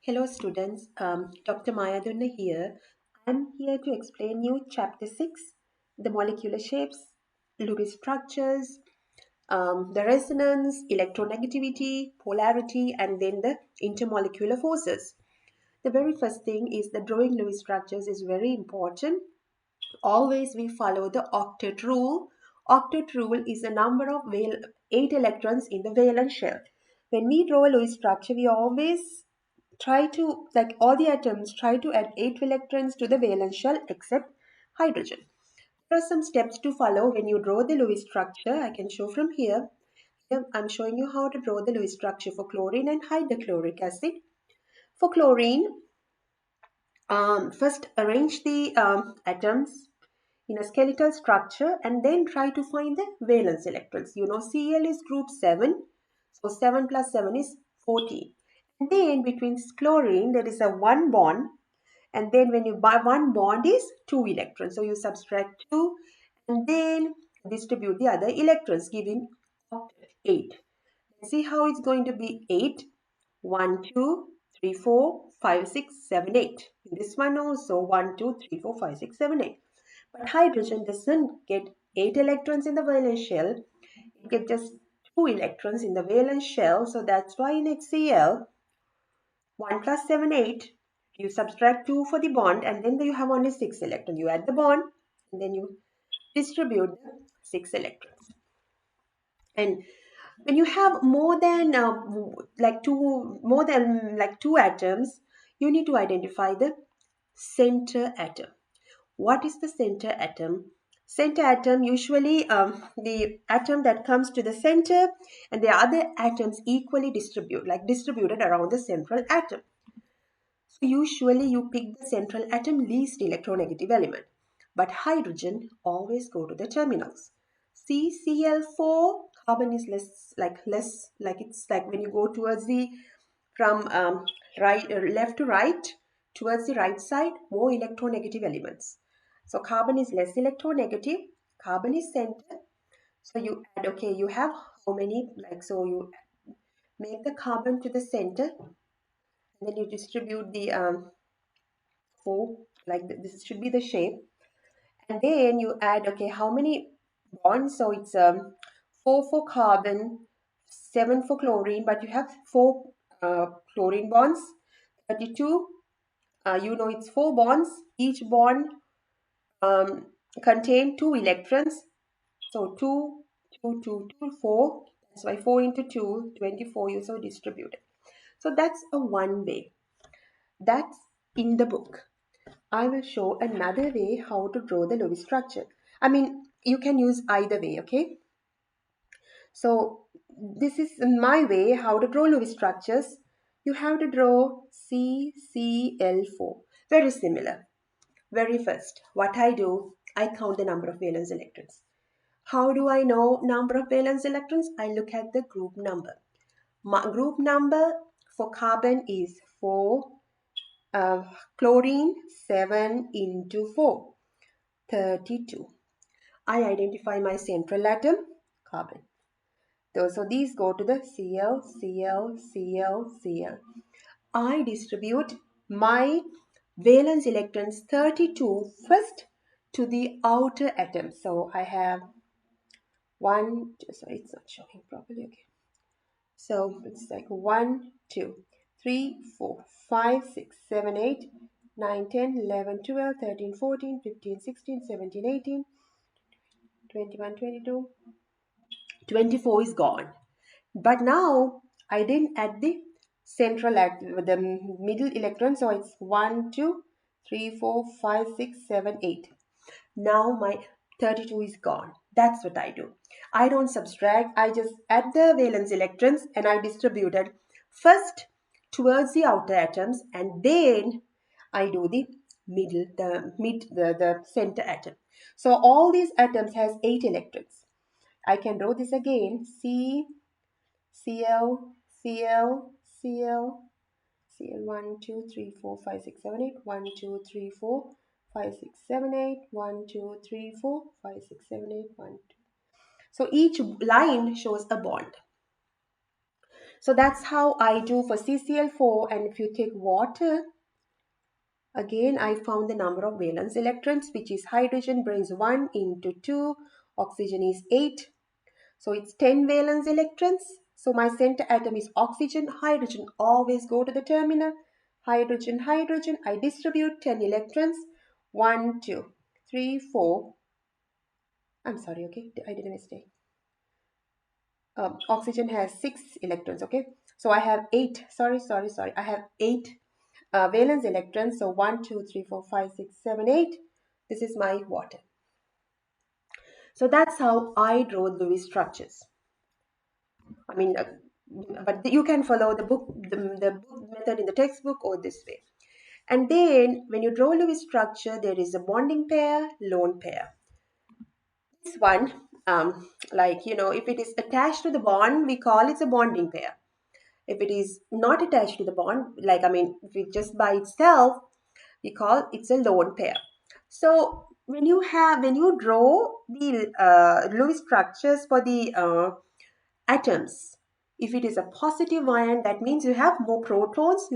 Hello students, Dr. Maya Dunne here. I'm here to explain you chapter 6, the molecular shapes, Lewis structures, the resonance, electronegativity, polarity, and then the intermolecular forces. The very first thing is the drawing Lewis structures is very important. Always we follow the octet rule. Octet rule is the number of 8 electrons in the valence shell. When we draw a Lewis structure, we always try to, like all the atoms, try to add 8 electrons to the valence shell except hydrogen. There are some steps to follow when you draw the Lewis structure. I can show from here. Here I'm showing you how to draw the Lewis structure for chlorine and hydrochloric acid. For chlorine, first arrange the atoms in a skeletal structure and then try to find the valence electrons. You know Cl is group 7, so 7 plus 7 is 14. And then between chlorine there is a one bond, and then when you buy one bond is 2 electrons. So you subtract 2 and then distribute the other electrons, giving 8. See how it's going to be 8. 1, 2, 3, 4, 5, 6, 7, 8. In this one also 1, 2, 3, 4, 5, 6, 7, 8. But hydrogen doesn't get 8 electrons in the valence shell. It gets just 2 electrons in the valence shell. So that's why in HCl, 1 plus 7, 8, you subtract 2 for the bond and then you have only 6 electrons. You add the bond and then you distribute the 6 electrons. And when you have more than two atoms, you need to identify the center atom. What is the center atom? Center atom usually the atom that comes to the center and the other atoms equally distributed around the central atom. So usually you pick the central atom least electronegative element. But hydrogen always go to the terminals. CCl4 carbon is less like it's like when you go towards the from left to right towards the right side, more electronegative elements. So carbon is less electronegative, carbon is center. So you add, okay, you have how many, so you make the carbon to the center and then you distribute the 4, this should be the shape. And then you add, okay, how many bonds? So it's 4 for carbon, 7 for chlorine, but you have 4 chlorine bonds, 32. It's 4 bonds. Each bond contain 2 electrons. So 2, 2, 2, 2, 4. That's why 4 into 2, 24 you so distributed. So that's a one way. That's in the book. I will show another way how to draw the Lewis structure. I mean, you can use either way, okay? So this is my way how to draw Lewis structures. You have to draw CCl4. Very similar. Very first, what I do, I count the number of valence electrons. How do I know number of valence electrons? I look at the group number. My group number for carbon is 4. Chlorine 7 into 4, 32. I identify my central atom, carbon. So these go to the Cl, Cl, Cl, Cl. I distribute my valence electrons 32 first to the outer atom. So I have sorry, it's not showing properly. Okay. So it's like 1, 2, 3, 4, 5, 6, 7, 8, 9, 10, 11, 12, 13, 14, 15, 16, 17, 18, 21, 22, 24 is gone. But now I didn't add the the middle electron. So it's 1, 2, 3, 4, 5, 6, 7, 8. Now my 32 is gone. That's what I do. I don't subtract. I just add the valence electrons and I distributed first towards the outer atoms and then I do the the center atom. So all these atoms has 8 electrons. I can draw this again. Cl, Cl, Cl, Cl 1, 2, 3, 4, 5, 6, 7, 8. 1, 2, 3, 4, 5, 6, 7, 8. 1, 2, 3, 4, 5, 6, 7, 8. 1, 2. So each line shows a bond. So that's how I do for CCl4. And if you take water, again, I found the number of valence electrons, which is hydrogen brings 1 into 2, oxygen is 8. So it's 10 valence electrons. So my center atom is oxygen. Hydrogen always go to the terminal. Hydrogen, hydrogen. I distribute 10 electrons. 1, 2, 3, 4. I'm sorry, okay, I did a mistake. Oxygen has 6 electrons, okay. So I have 8. Sorry. I have 8 valence electrons. So 1, 2, 3, 4, 5, 6, 7, 8. This is my water. So that's how I draw Lewis structures. I mean, but you can follow the book method in the textbook or this way. And then when you draw Lewis structure, there is a bonding pair, lone pair. This one, if it is attached to the bond, we call it a bonding pair. If it is not attached to the bond, if it just by itself, we call it's a lone pair. So when you draw the Lewis structures for the atoms, if it is a positive ion, that means you have more protons.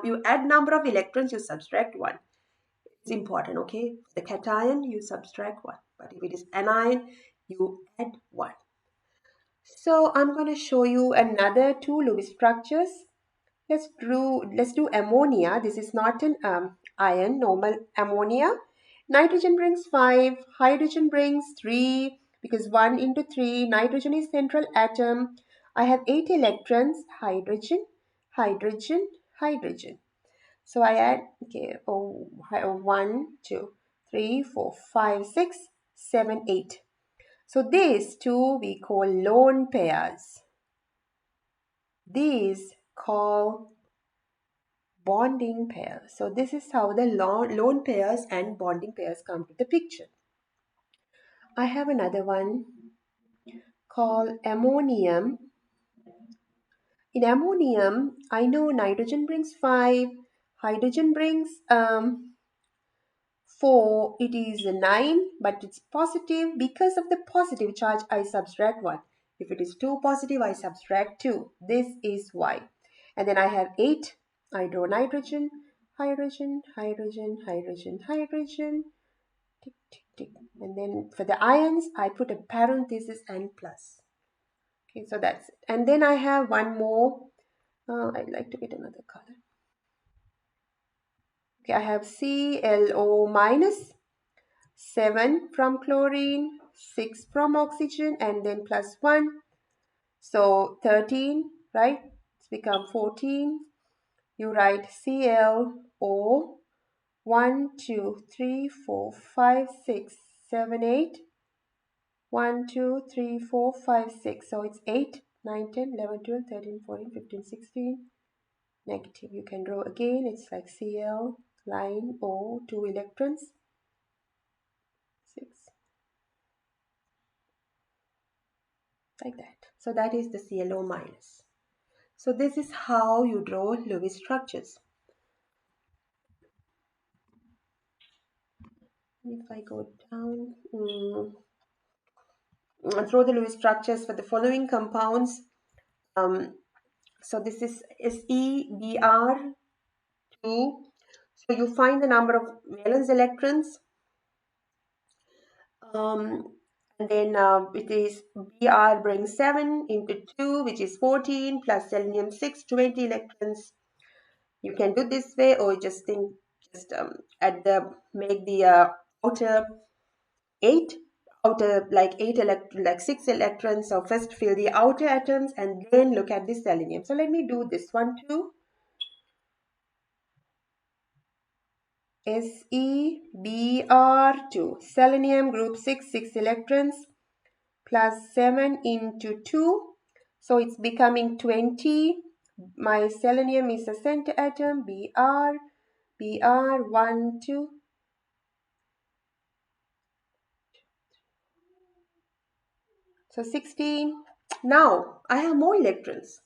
You add number of electrons, you subtract one. It's important, okay? The cation, you subtract one. But if it is anion, you add one. So I'm going to show you another two Lewis structures. Let's do ammonia. This is not an ion, normal ammonia. Nitrogen brings 5, hydrogen brings 3, because 1 into 3, nitrogen is central atom. I have 8 electrons, hydrogen, hydrogen, hydrogen. So I add, okay, 1, 2, 3, 4, 5, 6, 7, 8. So these two we call lone pairs. These call bonding pairs. So this is how the lone pairs and bonding pairs come to the picture. I have another one called ammonium. In ammonium, I know nitrogen brings 5, hydrogen brings 4, it is 9, but it's positive. Because of the positive charge, I subtract 1. If it is 2 positive, I subtract 2. This is why. And then I have 8. I draw nitrogen, hydrogen, hydrogen, hydrogen, hydrogen. Tick, tick, tick. And then for the ions, I put a parenthesis and plus. Okay, so that's it. And then I have one more. I'd like to get another color. Okay, I have ClO minus. 7 from chlorine, 6 from oxygen, and then plus 1. So 13, right? It's become 14. You write ClO 1, 2, 3, 4, 5, 6, 7, 8. 1, 2, 3, 4, 5, 6. So it's 8, 9, 10, 11, 12, 13, 14, 15, 16. Negative. You can draw again. It's like Cl line O, 2 electrons. 6. Like that. So that is the ClO minus. So this is how you draw Lewis structures. If I go down, draw the Lewis structures for the following compounds. So this is SeBr2. So you find the number of valence electrons. And then it is Br brings 7 into 2, which is 14, plus selenium 6, 20 electrons. You can do this way, or just make the outer 8, like 6 electrons. So first fill the outer atoms and then look at the selenium. So let me do this one too. SeBr2, selenium group 6, 6 electrons, plus 7 into 2. So it's becoming 20. My selenium is the center atom, Br, 1, 2. So 16. Now I have more electrons.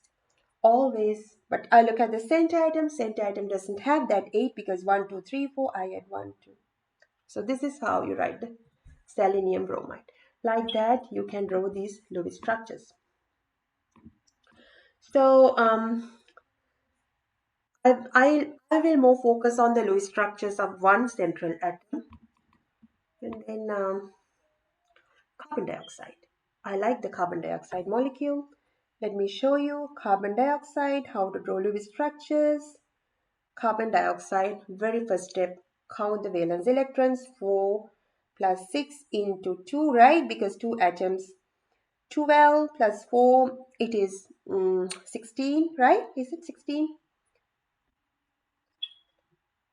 Always, but I look at the center atom. Center atom doesn't have that 8 because 1, 2, 3, 4. I add 1, 2. So this is how you write the selenium bromide. Like that, you can draw these Lewis structures. So I will more focus on the Lewis structures of one central atom, and then carbon dioxide. I like the carbon dioxide molecule. Let me show you carbon dioxide, how to draw Lewis structures. Carbon dioxide, very first step, count the valence electrons, 4 plus 6 into 2, right? Because 2 atoms, 12 plus 4, it is 16, right? Is it 16?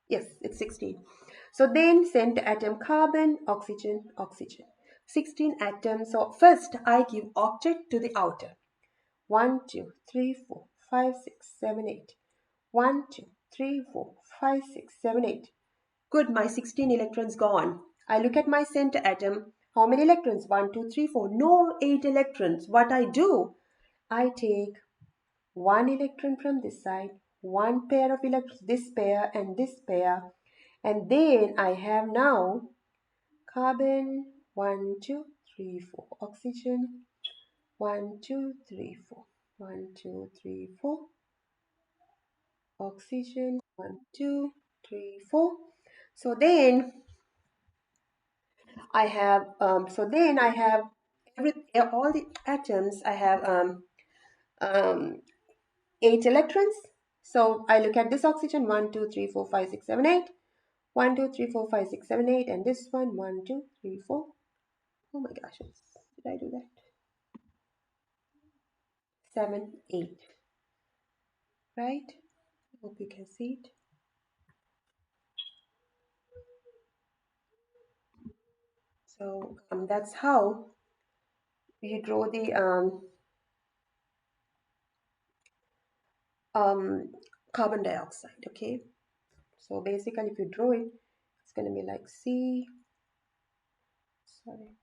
Yes, it's 16. So then center atom carbon, oxygen, oxygen. 16 atoms. So first I give octet to the outer. 1, 2, 3, 4, 5, 6, 7, 8. 1, 2, 3, 4, 5, 6, 7, 8. Good, my 16 electrons gone. I look at my center atom. How many electrons? 1, 2, 3, 4. No 8 electrons. What I do? I take one electron from this side, one pair of electrons, this pair and this pair. And then I have now carbon, 1, 2, 3, 4. Oxygen, 1, 2, 3, 4. 1, 2, 3, 4. Oxygen, 1, 2, 3, 4. So then I have all the atoms. I have um, 8 electrons. So I look at this oxygen, 1, 2, 3, 4, 5, 6, 7, 8. 1, 2, 3, 4, 5, 6, 7, 8. And this one, 1, 2, 3, 4. Oh my gosh, did I do that? 7, 8, right? Hope you can see it. So that's how you draw the um, carbon dioxide, okay? So basically, if you draw it, it's going to be like C, sorry,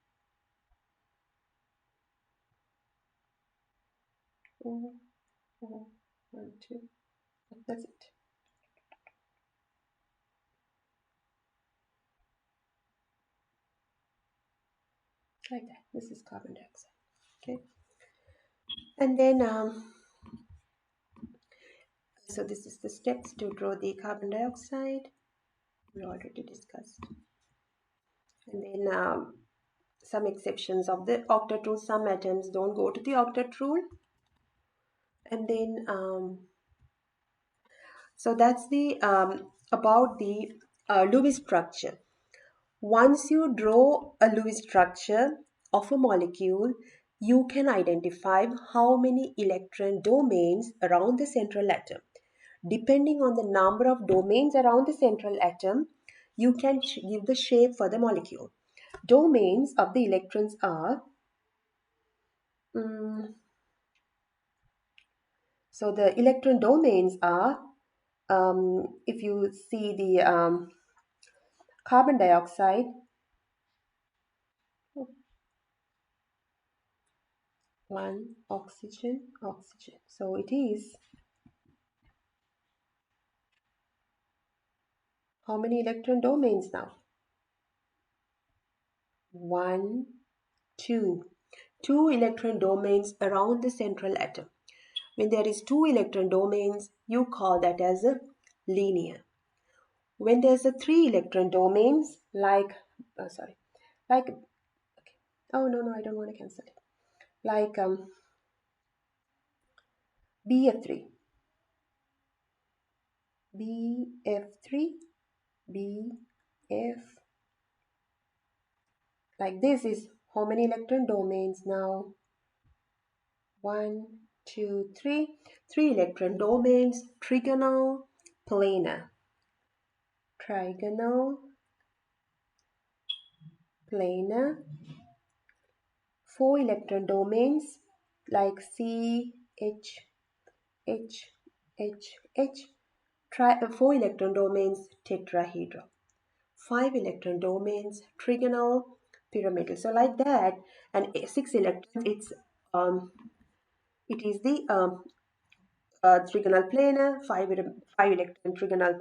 4, 4, 1, 2, that's it. Like that. This is carbon dioxide, okay? And then, so this is the steps to draw the carbon dioxide. We already discussed. And then some exceptions of the octet rule. Some atoms don't go to the octet rule. And then, so that's the about the Lewis structure. Once you draw a Lewis structure of a molecule, you can identify how many electron domains around the central atom. Depending on the number of domains around the central atom, you can give the shape for the molecule. Domains of the electrons are, so the electron domains are, if you see the carbon dioxide, one oxygen, oxygen. So it is, how many electron domains now? 1, 2. 2 electron domains around the central atom. When there is 2 electron domains, you call that as a linear. When there's a 3 electron domains, like, okay. Oh no, I don't want to cancel it. Like BF3, BF3, BF, like this is how many electron domains now? 1, 2, 3. 3 electron domains, trigonal, planar. Trigonal, planar. 4 electron domains like C, H, H, H, H. 4 electron domains, tetrahedral. 5 electron domains, trigonal, pyramidal. So like that, and 6 electrons, it is the trigonal planar, 5 electron trigonal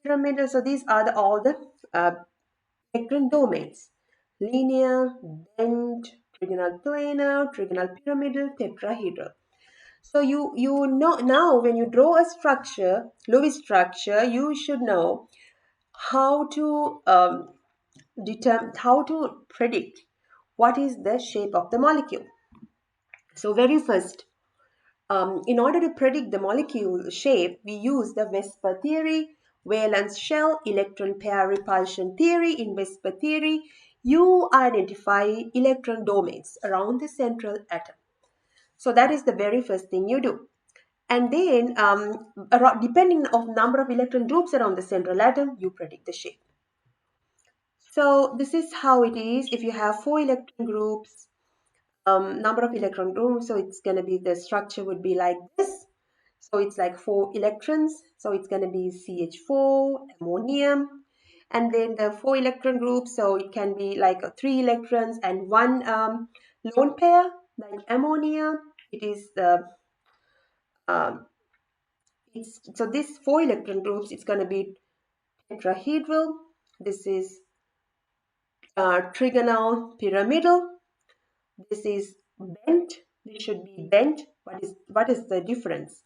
pyramidal. So these are all the electron domains: linear, bent, trigonal planar, trigonal pyramidal, tetrahedral. So you know now when you draw a structure, Lewis structure, you should know how to determine, how to predict what is the shape of the molecule. So very first, in order to predict the molecule shape, we use the VSEPR theory, valence shell, electron pair repulsion theory. In VSEPR theory, you identify electron domains around the central atom. So that is the very first thing you do. And then, depending on number of electron groups around the central atom, you predict the shape. So this is how it is. If you have 4 electron groups, number of electron groups, so it's going to be, the structure would be like this. So it's like 4 electrons. So it's going to be CH4, ammonium. And then the 4 electron groups, so it can be like 3 electrons and 1 lone pair, like ammonia. It is the um, so this 4 electron groups, it's going to be tetrahedral. This is trigonal pyramidal. This is bent. This should be bent. What is the difference?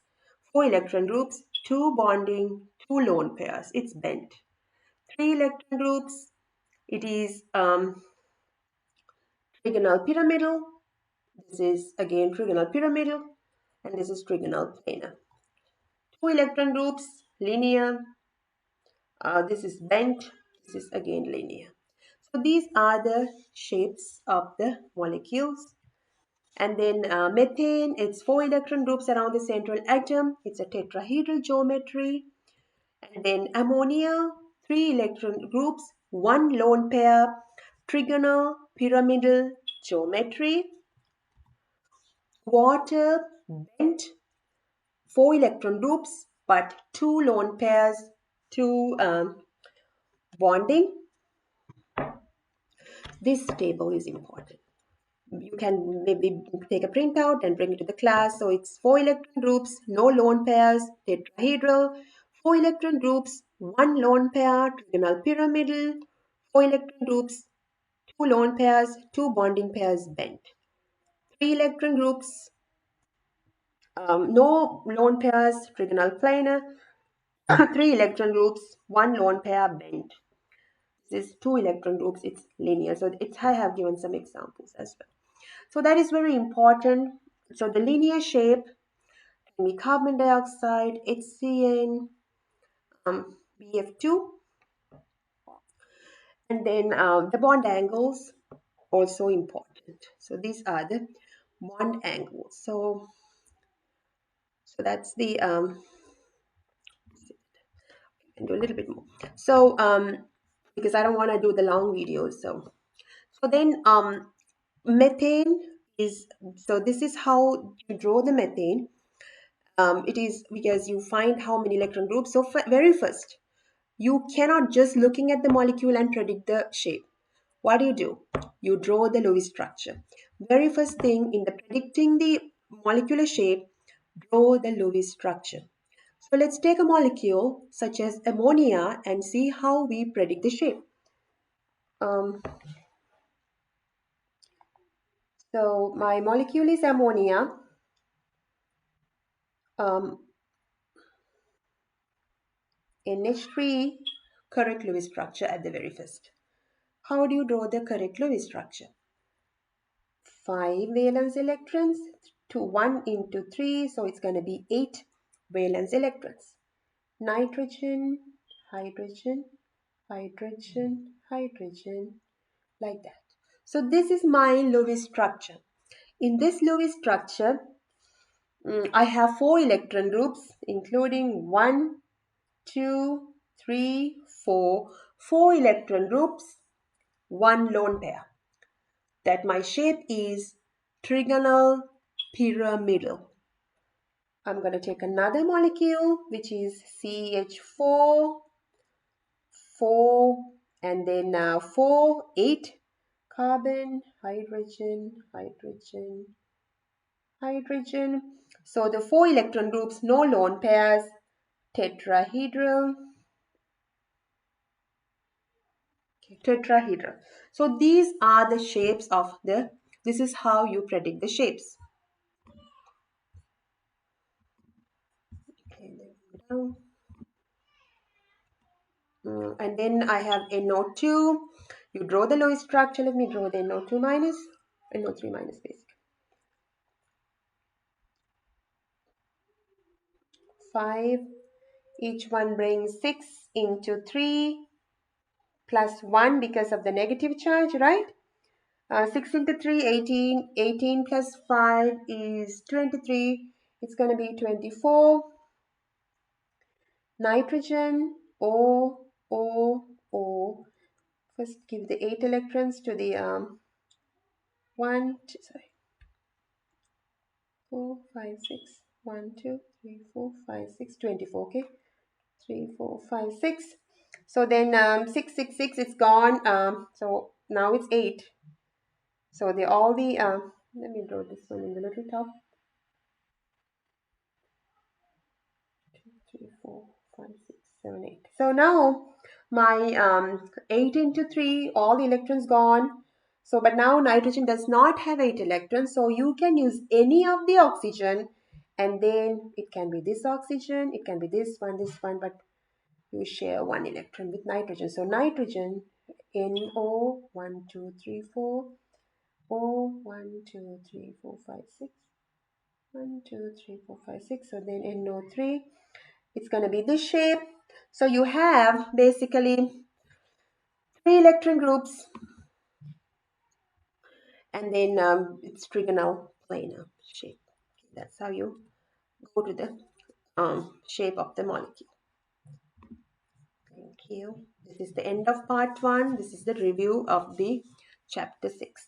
4 electron groups, 2 bonding, 2 lone pairs. It's bent. 3 electron groups. It is trigonal pyramidal. This is again trigonal pyramidal, and this is trigonal planar. 2 electron groups, linear. This is bent. This is again linear. So these are the shapes of the molecules. And then methane, it's 4 electron groups around the central atom. It's a tetrahedral geometry. And then ammonia, 3 electron groups, 1 lone pair, trigonal pyramidal geometry. Water, bent, 4 electron groups, but 2 lone pairs, 2 bonding. This table is important. You can maybe take a printout and bring it to the class. So it's 4 electron groups, no lone pairs, tetrahedral, 4 electron groups, 1 lone pair, trigonal pyramidal, 4 electron groups, 2 lone pairs, 2 bonding pairs bent. 3 electron groups, no lone pairs, trigonal planar, 3 electron groups, 1 lone pair bent. This is 2 electron groups, it's linear. So I have given some examples as well. So that is very important. So the linear shape can be carbon dioxide, HCN, BF2, and then the bond angles also important. So these are the bond angles. So that's the I can do a little bit more. So because I don't want to do the long videos. So then methane is, so this is how you draw the methane. It is because you find how many electron groups. So very first, you cannot just looking at the molecule and predict the shape. What do? You draw the Lewis structure. Very first thing in the predicting the molecular shape, draw the Lewis structure. So let's take a molecule such as ammonia and see how we predict the shape. So my molecule is ammonia. NH3, correct Lewis structure at the very first. How do you draw the correct Lewis structure? 5 valence electrons to 1 into 3, so it's going to be 8 valence electrons. Nitrogen, hydrogen, hydrogen, hydrogen, like that. So this is my Lewis structure. In this Lewis structure, I have 4 electron groups, including 1, 2, 3, 4. 4 electron groups, 1 lone pair. That my shape is trigonal pyramidal. I'm going to take another molecule, which is CH4, 4, and then now 4, 8, carbon, hydrogen, hydrogen, hydrogen. So the 4 electron groups, no lone pairs, tetrahedral, tetrahedral. So these are the shapes of this is how you predict the shapes. Um, and then I have NO2. You draw the Lewis structure. Let me draw the NO2 minus, NO3 minus basically. 5. Each one brings 6 into 3 plus 1 because of the negative charge, right? 6 into 3, 18. 18 plus 5 is 23. It's going to be 24. Nitrogen, O, O, O. First give the 8 electrons to the 1, 2, sorry, 4, 5, 6. 1, 2, 3, 4, 5, 6, 24, okay? 3, 4, 5, 6. So then 6, 6, 6, it's gone. So now it's 8. So they all the, let me draw this one in the little top. 3, 4, 5, 6, 7, 8. So now my 8 into 3, all the electrons gone. So but now nitrogen does not have 8 electrons. So you can use any of the oxygen, and then it can be this oxygen, it can be this one, but you share 1 electron with nitrogen. So nitrogen, NO, 1, 2, 3, 4, O, 1, 2, 3, 4, 5, 6. 1, 2, 3, 4, 5, 6. So then NO3, it's going to be this shape. So you have basically 3 electron groups, and then it's trigonal planar shape. That's how you go to the shape of the molecule. Thank you. This is the end of part 1. This is the review of the chapter 6.